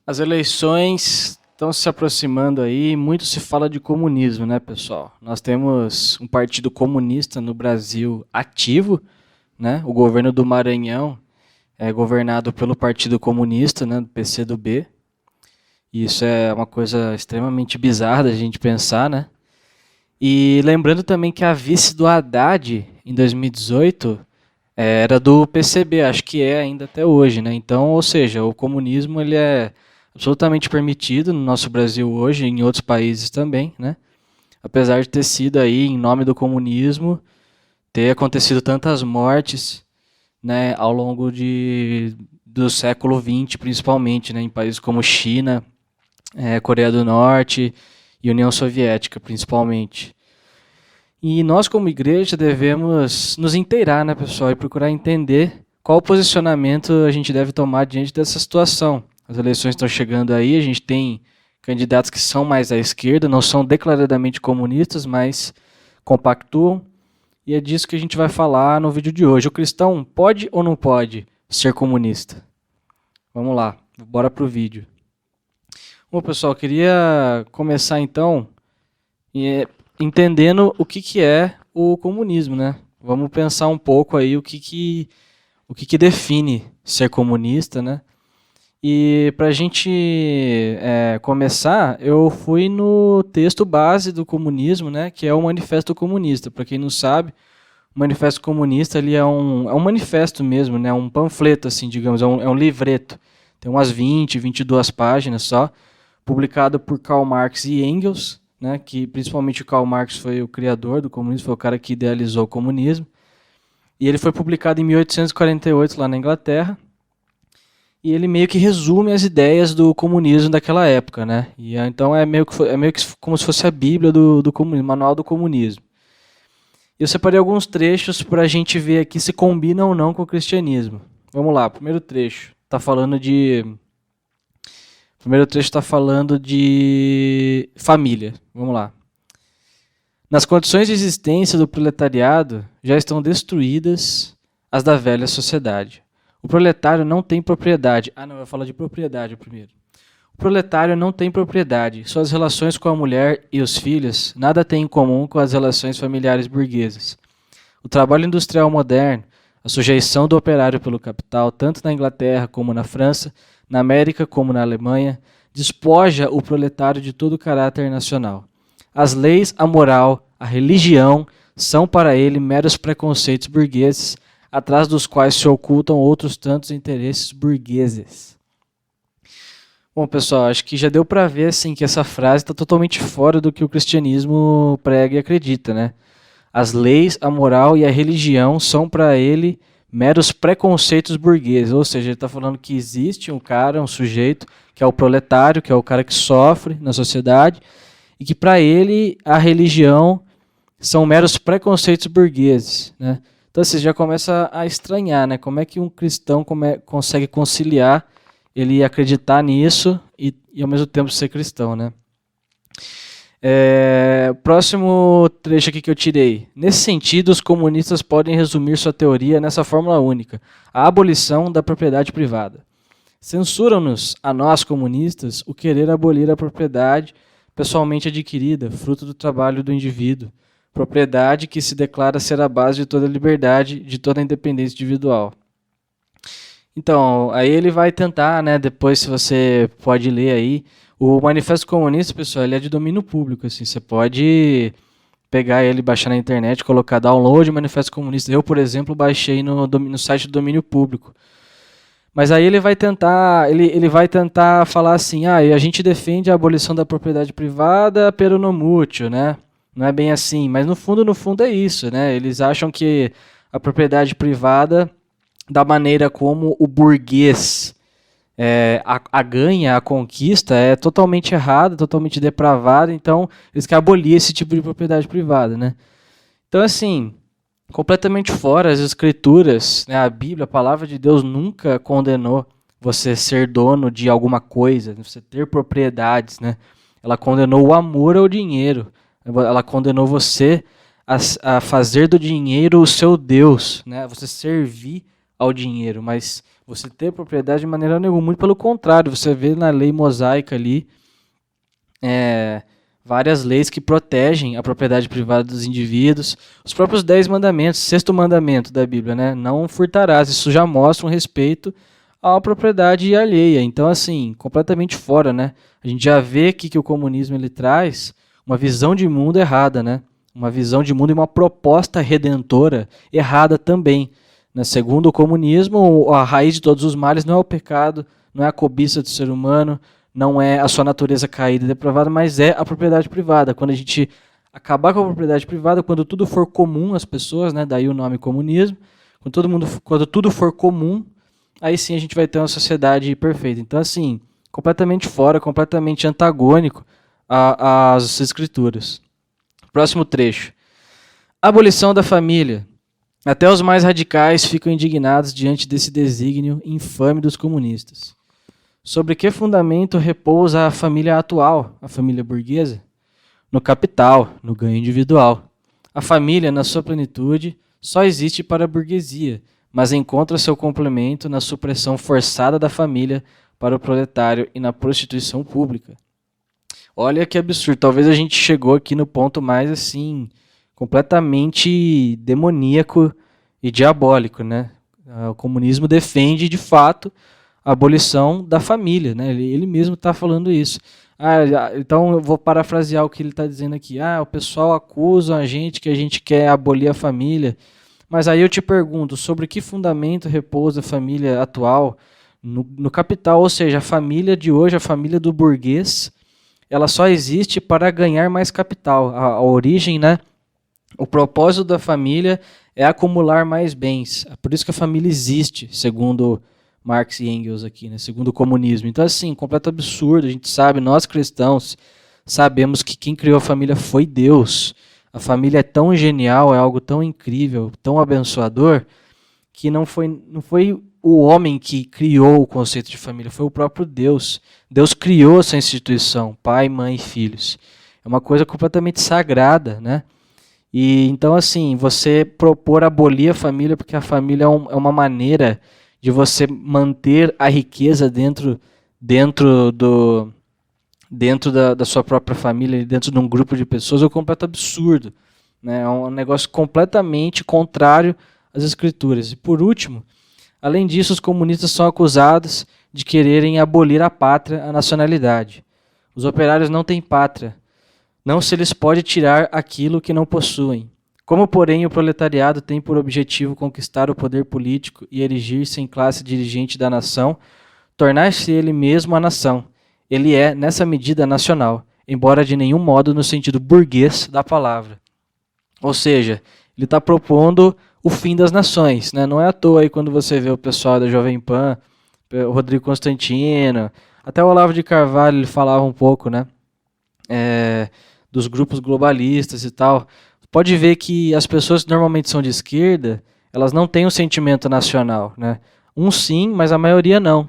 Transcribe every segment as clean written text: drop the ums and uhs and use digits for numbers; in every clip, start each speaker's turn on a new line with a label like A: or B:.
A: As eleições estão se aproximando aí, muito se fala de comunismo, né, pessoal? Nós temos um partido comunista no Brasil ativo, né? O governo do Maranhão é governado pelo Partido Comunista, né, do PCdoB. E isso é uma coisa extremamente bizarra da gente pensar, né? E lembrando também que a vice do Haddad, em 2018, era do PCB, acho que é ainda até hoje, né? Então, ou seja, o comunismo ele é absolutamente permitido no nosso Brasil hoje e em outros países também, né? Apesar de ter sido aí em nome do comunismo, ter acontecido tantas mortes, né, ao longo do século XX, principalmente, né, em países como China, Coreia do Norte e União Soviética, principalmente. E nós, como igreja, devemos nos inteirar, né, pessoal, e procurar entender qual posicionamento a gente deve tomar diante dessa situação. As eleições estão chegando aí, a gente tem candidatos que são mais à esquerda, não são declaradamente comunistas, mas compactuam. E é disso que a gente vai falar no vídeo de hoje. O cristão pode ou não pode ser comunista? Vamos lá, bora pro vídeo. Bom, pessoal, eu queria começar então entendendo o que é o comunismo, né? Vamos pensar um pouco aí o que define ser comunista, né? E para a gente começar, eu fui no texto base do comunismo, né? Que é o Manifesto Comunista. Para quem não sabe, o Manifesto Comunista ele é um manifesto mesmo, né? Um panfleto, assim, digamos, é um livreto. Tem umas 22 páginas só, publicado por Karl Marx e Engels, né, que principalmente o Karl Marx foi o criador do comunismo, foi o cara que idealizou o comunismo. E ele foi publicado em 1848 lá na Inglaterra. E ele meio que resume as ideias do comunismo daquela época, né? E então é meio que como se fosse a Bíblia do comunismo, manual do comunismo. Eu separei alguns trechos para a gente ver aqui se combina ou não com o cristianismo. Vamos lá, primeiro trecho. O primeiro trecho está falando de família. Vamos lá. Nas condições de existência do proletariado já estão destruídas as da velha sociedade. O proletário não tem propriedade. Ah, não, eu vou falar de propriedade primeiro. O proletário não tem propriedade. Suas relações com a mulher e os filhos nada têm em comum com as relações familiares burguesas. O trabalho industrial moderno, a sujeição do operário pelo capital, tanto na Inglaterra como na França, na América como na Alemanha, despoja o proletário de todo o caráter nacional. As leis, a moral, a religião são para ele meros preconceitos burgueses, atrás dos quais se ocultam outros tantos interesses burgueses. Bom, pessoal, acho que já deu para ver assim, que essa frase está totalmente fora do que o cristianismo prega e acredita, né? As leis, a moral e a religião são para ele meros preconceitos burgueses, ou seja, ele está falando que existe um cara, um sujeito, que é o proletário, que é o cara que sofre na sociedade, e que para ele a religião são meros preconceitos burgueses, né? Então você já começa a estranhar, né? Como é que um cristão consegue conciliar ele acreditar nisso e ao mesmo tempo ser cristão, né? Próximo trecho aqui que eu tirei. Nesse sentido, os comunistas podem resumir sua teoria nessa fórmula única: a abolição da propriedade privada. Censuram-nos, a nós comunistas, o querer abolir a propriedade pessoalmente adquirida, fruto do trabalho do indivíduo, propriedade que se declara ser a base de toda a liberdade, de toda a independência individual. Então, aí ele vai tentar, né, depois se você pode ler aí, o Manifesto Comunista, pessoal, ele é de domínio público, assim, você pode pegar ele, baixar na internet, colocar download Manifesto Comunista. Eu, por exemplo, baixei no site do domínio público. Mas aí ele vai tentar falar assim, a gente defende a abolição da propriedade privada pero no mútuo, né? Não é bem assim, mas no fundo é isso, né? Eles acham que a propriedade privada, da maneira como o burguês a ganha, a conquista, é totalmente errada, totalmente depravada, então eles querem abolir esse tipo de propriedade privada, né? Então, assim, completamente fora as escrituras, né, a Bíblia, a palavra de Deus nunca condenou você ser dono de alguma coisa, você ter propriedades, né? Ela condenou o amor ao dinheiro, ela condenou você a fazer do dinheiro o seu Deus, né? Você servir ao dinheiro, mas você ter propriedade de maneira nenhuma. Muito pelo contrário, você vê na lei mosaica ali várias leis que protegem a propriedade privada dos indivíduos. Os próprios 10 mandamentos, sexto mandamento da Bíblia, né? Não furtarás. Isso já mostra um respeito à propriedade alheia. Então, assim, completamente fora, né? A gente já vê aqui que o comunismo ele traz uma visão de mundo errada, né? Uma visão de mundo e uma proposta redentora errada também. Né? Segundo o comunismo, a raiz de todos os males não é o pecado, não é a cobiça do ser humano, não é a sua natureza caída e depravada, mas é a propriedade privada. Quando a gente acabar com a propriedade privada, quando tudo for comum às pessoas, né, daí o nome comunismo, quando tudo for comum, aí sim a gente vai ter uma sociedade perfeita. Então, assim, completamente fora, completamente antagônico às escrituras. Próximo trecho. Abolição da família. Até os mais radicais ficam indignados diante desse desígnio infame dos comunistas. Sobre que fundamento repousa a família atual, a família burguesa? No capital, no ganho individual. A família, na sua plenitude, só existe para a burguesia, mas encontra seu complemento na supressão forçada da família para o proletário e na prostituição pública. Olha que absurdo, talvez a gente chegou aqui no ponto mais assim, completamente demoníaco e diabólico, né? O comunismo defende, de fato, a abolição da família, né? Ele mesmo está falando isso. Então eu vou parafrasear o que ele está dizendo aqui. O pessoal acusa a gente que a gente quer abolir a família, mas aí eu te pergunto, sobre que fundamento repousa a família atual no capital, ou seja, a família de hoje, a família do burguês, ela só existe para ganhar mais capital. A origem, né? O propósito da família é acumular mais bens. É por isso que a família existe, segundo Marx e Engels aqui, né? Segundo o comunismo. Então, assim, completo absurdo. A gente sabe, nós cristãos sabemos que quem criou a família foi Deus. A família é tão genial, é algo tão incrível, tão abençoador, que não foi o homem que criou o conceito de família, foi o próprio Deus. Deus criou essa instituição, pai, mãe e filhos. É uma coisa completamente sagrada, né? E então, assim, você propor abolir a família, porque a família é uma maneira de você manter a riqueza dentro da sua própria família, dentro de um grupo de pessoas, é um completo absurdo. Né? É um negócio completamente contrário às escrituras. E por último, além disso, os comunistas são acusados de quererem abolir a pátria, a nacionalidade. Os operários não têm pátria. Não se lhes pode tirar aquilo que não possuem. Como, porém, o proletariado tem por objetivo conquistar o poder político e erigir-se em classe dirigente da nação, tornar-se ele mesmo a nação. Ele é, nessa medida, nacional, embora de nenhum modo no sentido burguês da palavra. Ou seja, ele está propondo o fim das nações. Né? Não é à toa aí quando você vê o pessoal da Jovem Pan, o Rodrigo Constantino, até o Olavo de Carvalho ele falava um pouco, né? Dos grupos globalistas e tal. Pode ver que as pessoas que normalmente são de esquerda, elas não têm um sentimento nacional, né? Sim, mas a maioria não.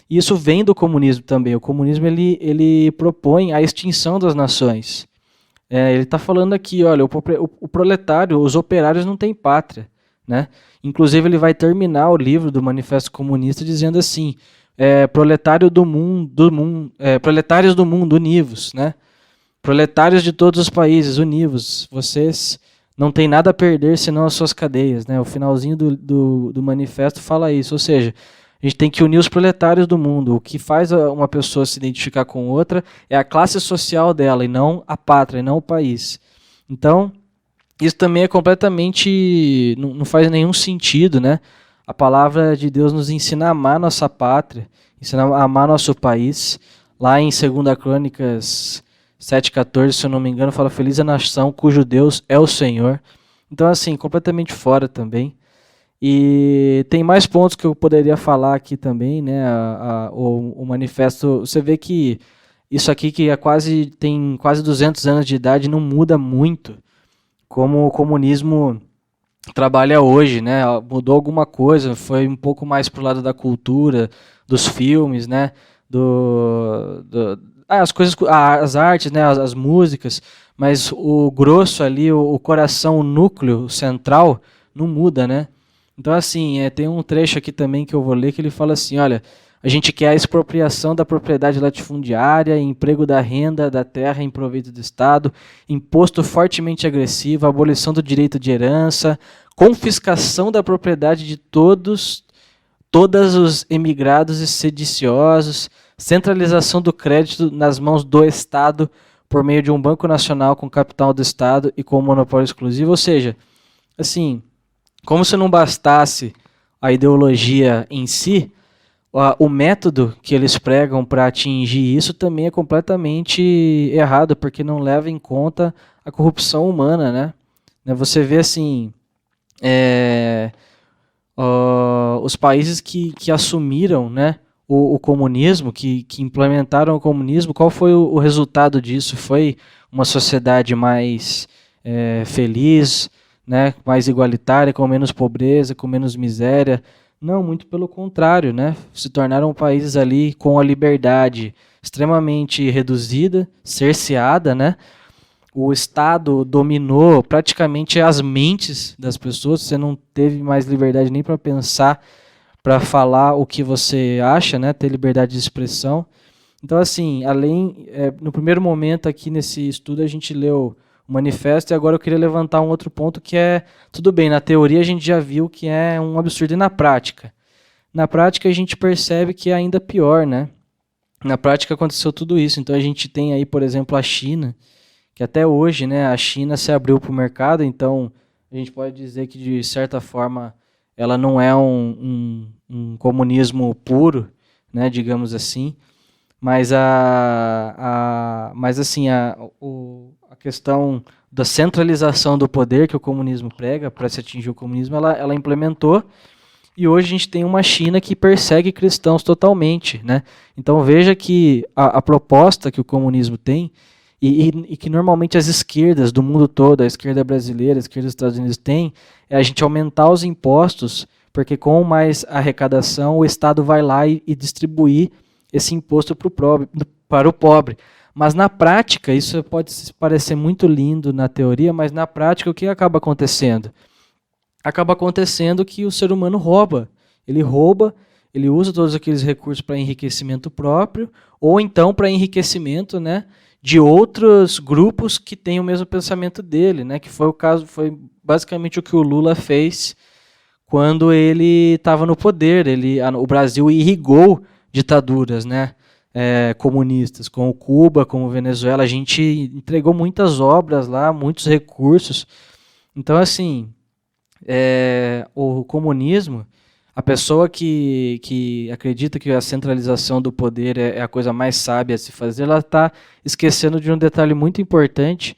A: E isso vem do comunismo também. O comunismo ele propõe a extinção das nações. Ele está falando aqui, olha, o proletário, os operários não têm pátria, né? Inclusive ele vai terminar o livro do Manifesto Comunista dizendo assim: proletários do mundo, univos, né? Proletários de todos os países, univos, vocês não têm nada a perder senão as suas cadeias. Né? O finalzinho do manifesto fala isso, ou seja, a gente tem que unir os proletários do mundo. O que faz uma pessoa se identificar com outra é a classe social dela, e não a pátria, e não o país. Então, isso também é completamente... não faz nenhum sentido, né? A palavra de Deus nos ensina a amar nossa pátria, ensina a amar nosso país. Lá em 2 Crônicas 7,14, se eu não me engano, fala: feliz a nação cujo Deus é o Senhor. Então, assim, completamente fora também. E tem mais pontos que eu poderia falar aqui também, né? O manifesto, você vê que isso aqui que tem quase 200 anos de idade, não muda muito como o comunismo trabalha hoje, né? Mudou alguma coisa, foi um pouco mais pro lado da cultura, dos filmes, né? As coisas, as artes, né? As músicas, mas o grosso ali, o coração, o núcleo central não muda, né? Então, assim, tem um trecho aqui também que eu vou ler que ele fala assim, olha, a gente quer a expropriação da propriedade latifundiária, emprego da renda da terra em proveito do Estado, imposto fortemente agressivo, abolição do direito de herança, confiscação da propriedade de todos os emigrados e sediciosos, centralização do crédito nas mãos do Estado por meio de um banco nacional com capital do Estado e com monopólio exclusivo. Ou seja, assim, como se não bastasse a ideologia em si, o método que eles pregam para atingir isso também é completamente errado, porque não leva em conta a corrupção humana, né? Você vê assim, os países que assumiram, né, o comunismo, que implementaram o comunismo, qual foi o resultado disso? Foi uma sociedade mais feliz, né, mais igualitária, com menos pobreza, com menos miséria? Não, muito pelo contrário, né? Se tornaram países ali com a liberdade extremamente reduzida, cerceada, né? O Estado dominou praticamente as mentes das pessoas, você não teve mais liberdade nem para pensar, para falar o que você acha, né? Ter liberdade de expressão. Então, assim, no primeiro momento aqui nesse estudo a gente leu o manifesto e agora eu queria levantar um outro ponto que tudo bem, na teoria a gente já viu que é um absurdo, e na prática? Na prática a gente percebe que é ainda pior, né? Na prática aconteceu tudo isso, então a gente tem aí, por exemplo, a China, que até hoje, né, a China se abriu para o mercado, então a gente pode dizer que, de certa forma, ela não é um comunismo puro, né, digamos assim, mas a questão da centralização do poder que o comunismo prega para se atingir o comunismo, ela implementou, e hoje a gente tem uma China que persegue cristãos totalmente, né? Então veja que a proposta que o comunismo tem, e que normalmente as esquerdas do mundo todo, a esquerda brasileira, a esquerda dos Estados Unidos tem, é a gente aumentar os impostos, porque com mais arrecadação o Estado vai lá e distribuir esse imposto para o pobre. Mas na prática, isso pode parecer muito lindo na teoria, mas na prática o que acaba acontecendo? Acaba acontecendo que o ser humano rouba, ele usa todos aqueles recursos para enriquecimento próprio, ou então para enriquecimento, né, de outros grupos que têm o mesmo pensamento dele, né, que foi foi basicamente o que o Lula fez quando ele estava no poder. O Brasil irrigou ditaduras, né, comunistas, como Cuba, como Venezuela. A gente entregou muitas obras lá, muitos recursos. Então, assim, o comunismo, a pessoa que acredita que a centralização do poder é a coisa mais sábia a se fazer, ela está esquecendo de um detalhe muito importante,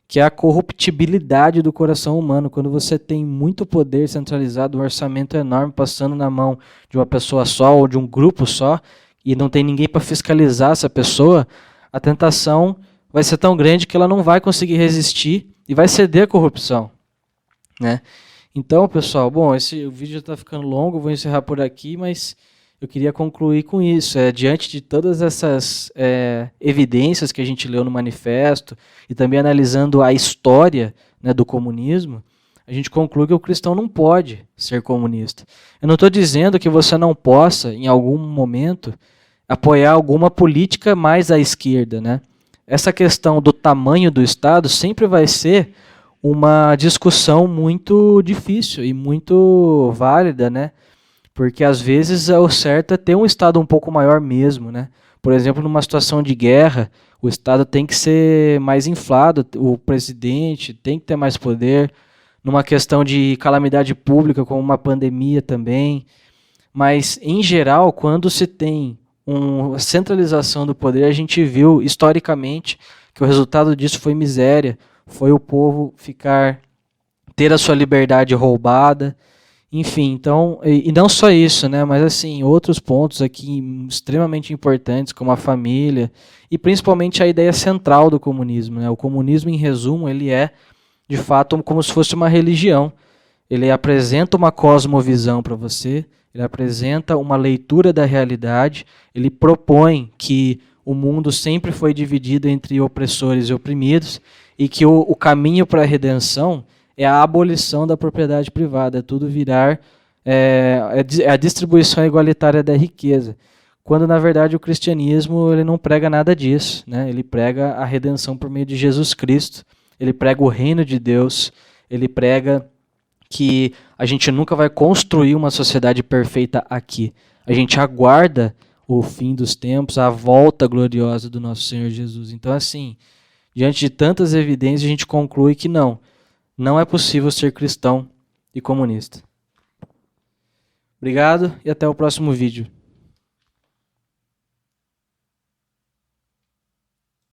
A: que é a corruptibilidade do coração humano. Quando você tem muito poder centralizado, um orçamento enorme passando na mão de uma pessoa só ou de um grupo só, e não tem ninguém para fiscalizar essa pessoa, a tentação vai ser tão grande que ela não vai conseguir resistir e vai ceder à corrupção, né? Então, pessoal, bom, o vídeo já está ficando longo, vou encerrar por aqui, mas eu queria concluir com isso. Diante de todas essas evidências que a gente leu no manifesto e também analisando a história, né, do comunismo, a gente conclui que o cristão não pode ser comunista. Eu não estou dizendo que você não possa, em algum momento, apoiar alguma política mais à esquerda, né? Essa questão do tamanho do Estado sempre vai ser uma discussão muito difícil e muito válida, né? Porque às vezes o certo é ter um Estado um pouco maior mesmo, né? Por exemplo, numa situação de guerra, o Estado tem que ser mais inflado, o presidente tem que ter mais poder. Numa questão de calamidade pública, como uma pandemia também. Mas, em geral, quando se tem uma centralização do poder, a gente viu historicamente que o resultado disso foi miséria, foi o povo ter a sua liberdade roubada, enfim. Então, e não só isso, né, mas assim, outros pontos aqui extremamente importantes, como a família, e principalmente a ideia central do comunismo, né? O comunismo, em resumo, ele é, de fato, como se fosse uma religião. Ele apresenta uma cosmovisão para você, ele apresenta uma leitura da realidade, ele propõe que o mundo sempre foi dividido entre opressores e oprimidos, e que o caminho para a redenção é a abolição da propriedade privada, é tudo virar é a distribuição igualitária da riqueza, quando na verdade o cristianismo ele não prega nada disso, né? Ele prega a redenção por meio de Jesus Cristo, ele prega o reino de Deus, ele prega que a gente nunca vai construir uma sociedade perfeita aqui. A gente aguarda o fim dos tempos, a volta gloriosa do nosso Senhor Jesus. Então, assim, diante de tantas evidências, a gente conclui que não é possível ser cristão e comunista. Obrigado e até o próximo vídeo.